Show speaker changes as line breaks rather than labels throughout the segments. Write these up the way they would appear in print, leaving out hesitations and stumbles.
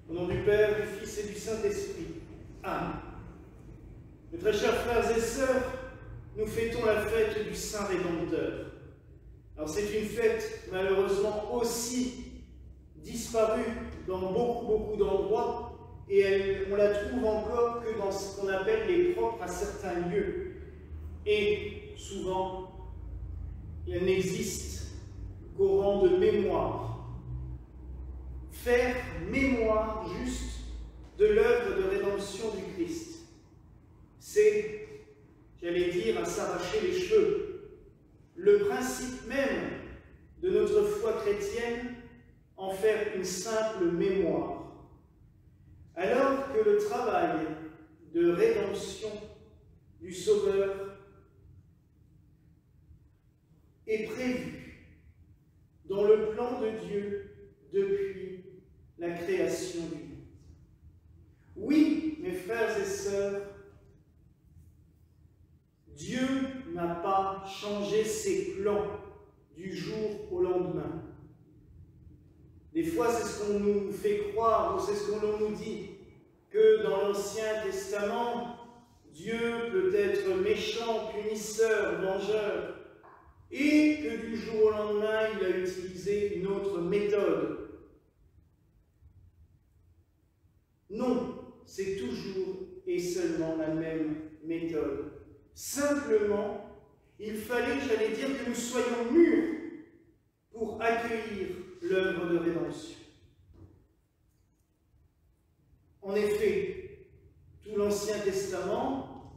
Au nom du Père, du Fils et du Saint-Esprit. Amen. Mes très chers frères et sœurs, nous fêtons la fête du Saint Rédempteur. Alors c'est une fête malheureusement aussi disparue dans beaucoup d'endroits et on la trouve encore que dans ce qu'on appelle les propres à certains lieux. Et souvent, elle n'existe qu'au rang de mémoire. Faire mémoire juste de l'œuvre de rédemption du Christ. C'est, j'allais dire, à s'arracher les cheveux. Le principe même de notre foi chrétienne, en faire une simple mémoire. Alors que le travail de rédemption du Sauveur est prévu dans le plan de Dieu depuis la création du monde. Oui, mes frères et sœurs, Dieu n'a pas changé ses plans du jour au lendemain. Des fois, c'est ce qu'on nous fait croire, ou c'est ce qu'on nous dit, que dans l'Ancien Testament, Dieu peut être méchant, punisseur, vengeur, et que du jour au lendemain, il a utilisé une autre méthode. Non, c'est toujours et seulement la même méthode. Simplement, il fallait, j'allais dire, que nous soyons mûrs pour accueillir l'œuvre de rédemption. En effet, tout l'Ancien Testament,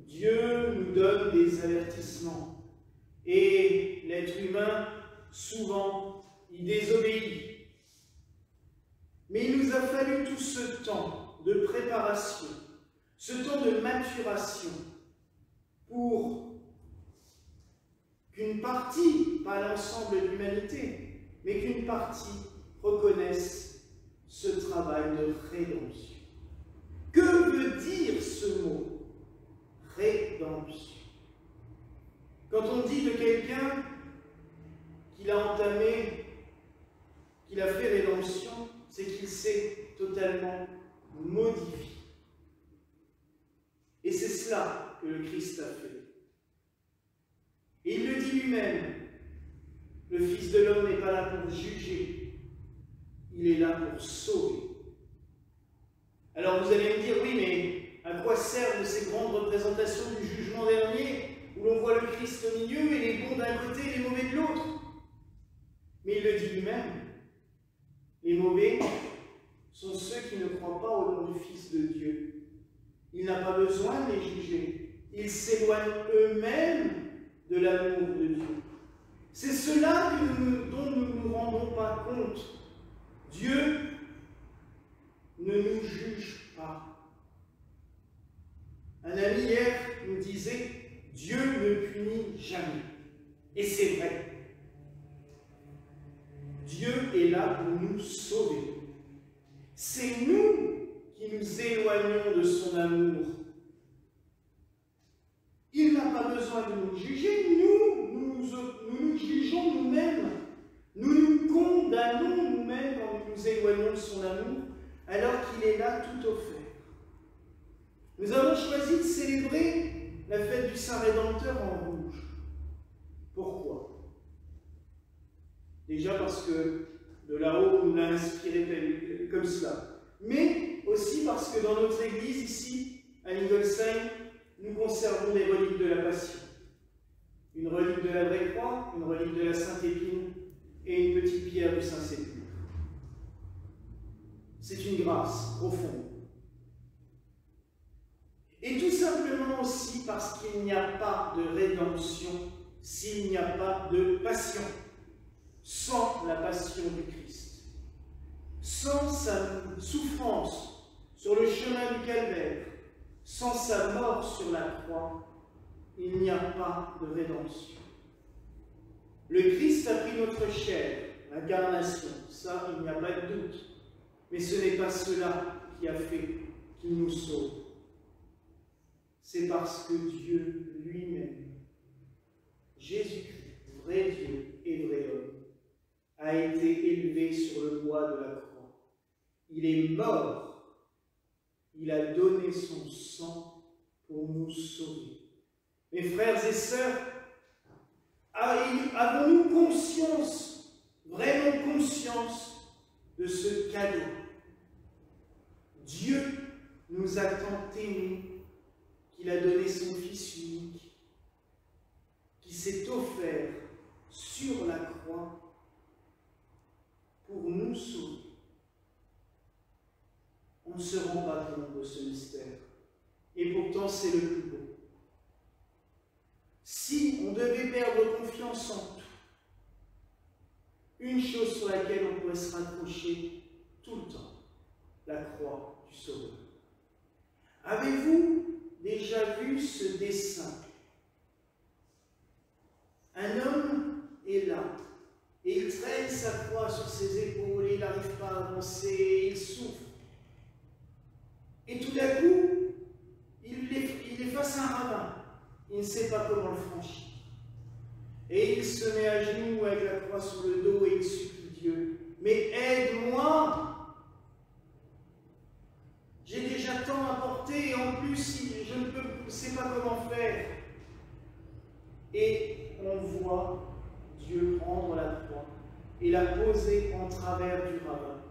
Dieu nous donne des avertissements. Et l'être humain, souvent, y désobéit. Mais il nous a fallu tout ce temps de préparation, ce temps de maturation, pour qu'une partie, pas l'ensemble de l'humanité, mais qu'une partie reconnaisse ce travail de rédemption. Que veut dire ce mot? Rédemption. Quand on dit de quelqu'un qu'il a entamé, qu'il a fait rédemption, c'est qu'il s'est totalement modifié. Et c'est cela que le Christ a fait. Et il le dit lui-même, le Fils de l'homme n'est pas là pour juger, il est là pour sauver. Alors vous allez me dire, oui, mais à quoi servent ces grandes représentations du jugement dernier, où l'on voit le Christ au milieu et les bons d'un côté et les mauvais de l'autre? Mais il le dit lui-même, les mauvais sont ceux qui ne croient pas au nom du Fils de Dieu. Il n'a pas besoin de les juger. Ils s'éloignent eux-mêmes de l'amour de Dieu. C'est cela dont nous ne nous rendons pas compte. Dieu ne nous juge pas. Un ami hier nous disait, Dieu ne punit jamais. Et c'est vrai. Dieu est là pour nous sauver. C'est nous qui nous éloignons de son amour. Il n'a pas besoin de nous juger, nous nous jugeons nous-mêmes. Nous nous condamnons nous-mêmes quand nous nous éloignons de son amour, alors qu'il est là tout offert. Nous avons choisi de célébrer la fête du Saint Rédempteur en rouge. Pourquoi? Déjà parce que de là-haut, on nous l'a inspiré comme cela. Mais aussi parce que dans notre église, ici, à Ingolsheim, nous conservons des reliques de la Passion. Une relique de la Vraie Croix, une relique de la Sainte Épine et une petite pierre du Saint-Sépulcre. C'est une grâce profonde. Et tout simplement aussi parce qu'il n'y a pas de rédemption s'il n'y a pas de passion. Sans la passion du Christ, sans sa souffrance sur le chemin du calvaire, sans sa mort sur la croix, il n'y a pas de rédemption. Le Christ a pris notre chair, l'incarnation, ça il n'y a pas de doute, mais ce n'est pas cela qui a fait qu'il nous sauve. C'est parce que Dieu lui-même, Jésus-Christ, vrai Dieu et vrai homme, a été élevé sur le bois de la croix. il est mort, il a donné son sang pour nous sauver. Mes frères et sœurs, avons-nous conscience, vraiment conscience de ce cadeau? Dieu nous a tant aimés qu'il a donné son Fils unique, qui s'est offert sur la croix pour nous sauver. On ne se rend pas compte de ce mystère, et pourtant c'est le plus beau. Si on devait perdre confiance en tout, une chose sur laquelle on pourrait se raccrocher tout le temps, la croix du Sauveur. Avez-vous déjà vu ce dessin? Un homme est là, et il traîne sa croix sur ses épaules, et il n'arrive pas à avancer, et il souffre. Et tout d'un coup, il est face à un ravin. Il ne sait pas comment le franchir. Et il se met à genoux avec la croix sur le dos et il supplie Dieu. Mais aide-moi! J'ai déjà tant à porter et en plus, je ne sais pas comment faire. Et on voit Dieu prendre la croix et la poser en travers du ravin.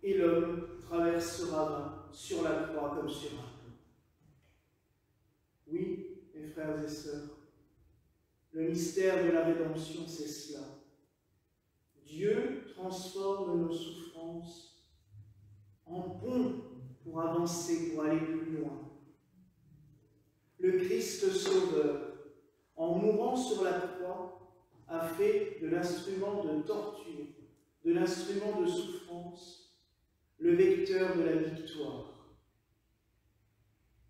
Et l'homme traverse ce ravin sur la croix comme sur un pont. Oui, mes frères et sœurs, le mystère de la rédemption, c'est cela. Dieu transforme nos souffrances en pont pour avancer, pour aller plus loin. Le Christ Sauveur, en mourant sur la croix, a fait de l'instrument de torture, de l'instrument de souffrance, le vecteur de la victoire,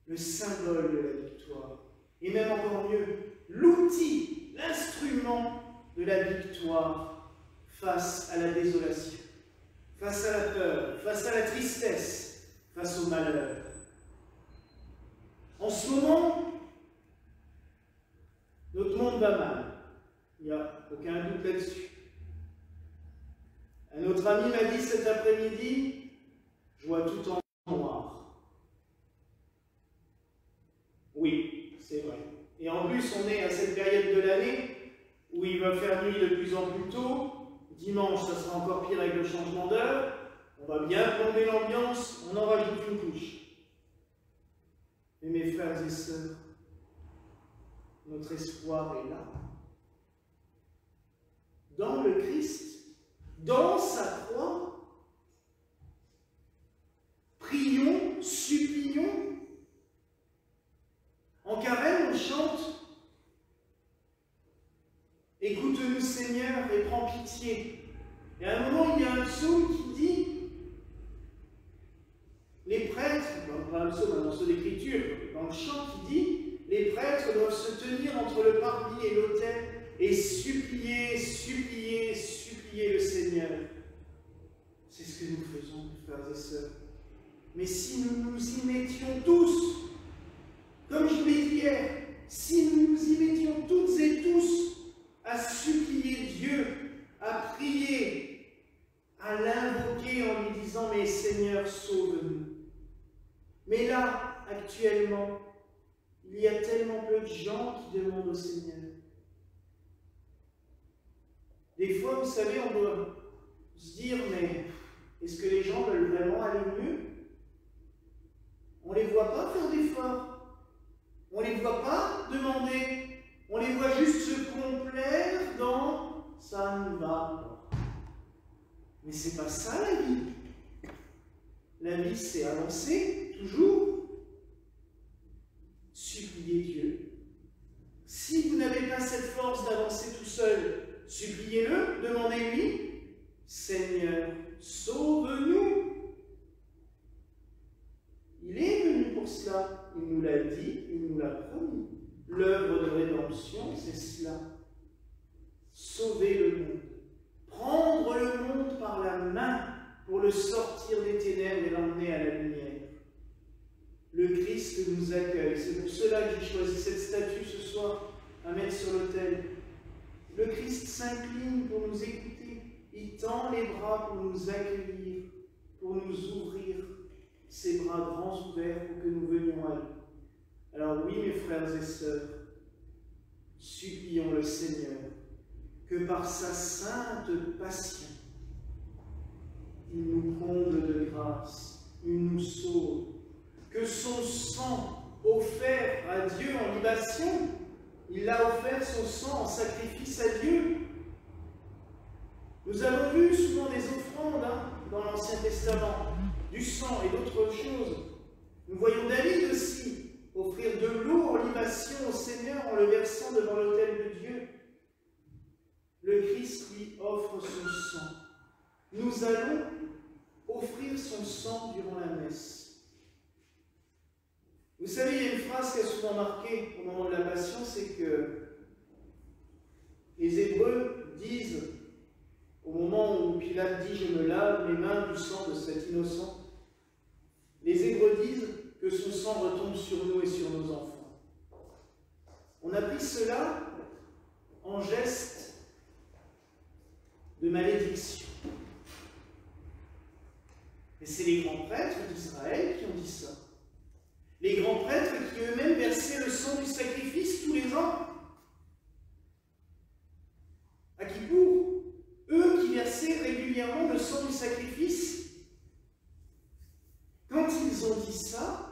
le symbole de la victoire, et même encore mieux, l'outil, l'instrument de la victoire face à la désolation, face à la peur, face à la tristesse, face au malheur. En ce moment, notre monde va mal, il n'y a aucun doute là-dessus. Un autre ami m'a dit cet après-midi, je vois tout en noir. Oui, c'est vrai. Et en plus, on est à cette période de l'année où il va faire nuit de plus en plus tôt. Dimanche, ça sera encore pire avec le changement d'heure. On va bien plomber l'ambiance, on en rajoute une couche. Mais mes frères et sœurs, notre espoir est là. Dans le Christ, dans sa croix. Prions, supplions. En carême, on chante « Écoute-nous Seigneur et prends pitié ». Et à un moment, il y a un psaume qui dit les prêtres, pas un psaume, un morceau d'écriture, dans le chant qui dit les prêtres doivent se tenir entre le parvis et l'autel et supplier, supplier, supplier le Seigneur. C'est ce que nous faisons, frères et sœurs. Mais si nous nous y mettions tous, comme je vous l'ai dit hier, si nous nous y mettions toutes et tous à supplier Dieu, à prier, à l'invoquer en lui disant « Mais Seigneur, sauve-nous ». Mais là, actuellement, il y a tellement peu de gens qui demandent au Seigneur. Des fois, vous savez, on doit se dire « Mais est-ce que les gens veulent vraiment aller mieux ?» On ne les voit pas faire d'efforts. On ne les voit pas demander. On les voit juste se complaire dans « ça ne va pas ». Mais ce n'est pas ça la vie. La vie, c'est avancer, toujours. Supplier Dieu. Si vous n'avez pas cette force d'avancer tout seul, suppliez-le, demandez-lui « Seigneur, sauve-nous ». Il est venu pour cela, il nous l'a dit, il nous l'a promis. L'œuvre de rédemption, c'est cela. Sauver le monde. Prendre le monde par la main pour le sortir des ténèbres et l'emmener à la lumière. Le Christ nous accueille. C'est pour cela que j'ai choisi cette statue ce soir à mettre sur l'autel. Le Christ s'incline pour nous écouter. il tend les bras pour nous accueillir, pour nous ouvrir ses bras grands ouverts pour que nous venions à lui. Alors oui, mes frères et sœurs, supplions le Seigneur que par sa sainte passion, il nous comble de grâce, il nous sauve, que son sang offert à Dieu en libation, il a offert son sang en sacrifice à Dieu. Nous avons vu souvent des offrandes dans l'Ancien Testament, du sang et d'autres choses. Nous voyons David aussi offrir de l'eau en libation au Seigneur en le versant devant l'autel de Dieu. Le Christ lui offre son sang. Nous allons offrir son sang durant la messe. Vous savez, il y a une phrase qui a souvent marqué au moment de la Passion, c'est que les Hébreux disent, au moment où Pilate dit « Je me lave les mains du sang de cet innocent », les Hébreux disent que son sang retombe sur nous et sur nos enfants. On a pris cela en geste de malédiction. Et c'est les grands prêtres d'Israël qui ont dit ça. Les grands prêtres qui eux-mêmes versaient le sang du sacrifice tous les ans. À Kippour, eux qui versaient régulièrement le sang du sacrifice, quand ils ont dit ça,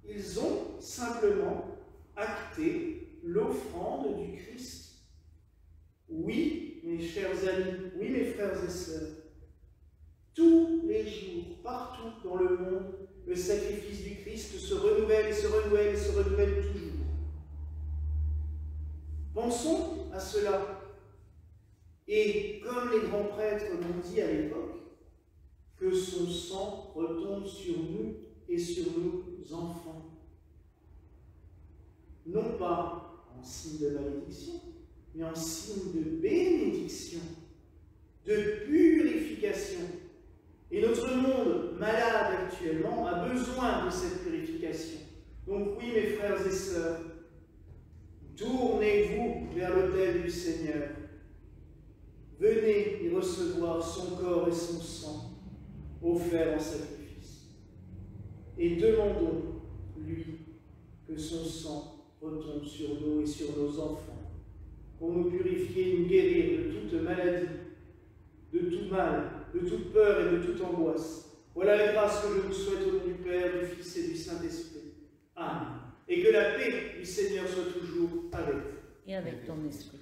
ils ont simplement acté l'offrande du Christ. Oui, mes chers amis, oui, mes frères et sœurs, tous les jours, partout dans le monde, le sacrifice du Christ se renouvelle et se renouvelle et se renouvelle toujours. Pensons à cela. Et comme les grands prêtres l'ont dit à l'époque, que son sang retombe sur nous et sur nos enfants. Non pas en signe de malédiction, mais en signe de bénédiction, de purification. Et notre monde malade actuellement a besoin de cette purification. Donc oui, mes frères et sœurs, tournez-vous vers l'autel du Seigneur. Venez y recevoir son corps et son sang offert en sacrifice. Et demandons-lui que son sang retombe sur nous et sur nos enfants, pour nous purifier et nous guérir de toute maladie, de tout mal, de toute peur et de toute angoisse. Voilà la grâce que je vous souhaite au nom du Père, du Fils et du Saint-Esprit. Amen. Et que la paix du Seigneur soit toujours avec vous.
Et avec ton esprit.